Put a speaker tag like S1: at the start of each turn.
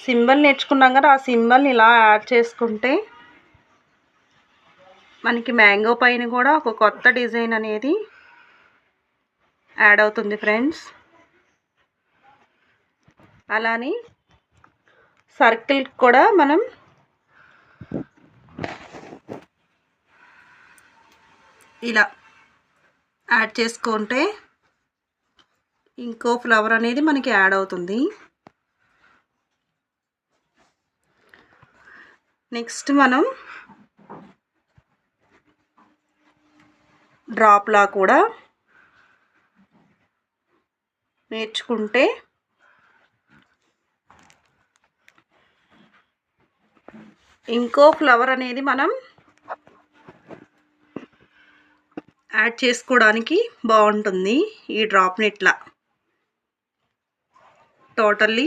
S1: Symbol నేర్చుకున్నాం కదా, ఆ సింబల్ని ఇలా యాడ్ చేసుకుంటే మనకి మ్యాంగో పైన కూడా ఒక కొత్త డిజైన్ అనేది యాడ్ అవుతుంది ఫ్రెండ్స్. అలానే సర్కిల్ కూడా మనం ఇలా యాడ్ చేసుకుంటే ఇంకో ఫ్లవర్ అనేది మనకి యాడ్ అవుతుంది. నెక్స్ట్ మనం డ్రాప్లా కూడా నేర్చుకుంటే ఇంకో ఫ్లవర్ అనేది మనం యాడ్ చేసుకోవడానికి బాగుంటుంది. ఈ డ్రాప్ని ఇట్లా టోటల్లీ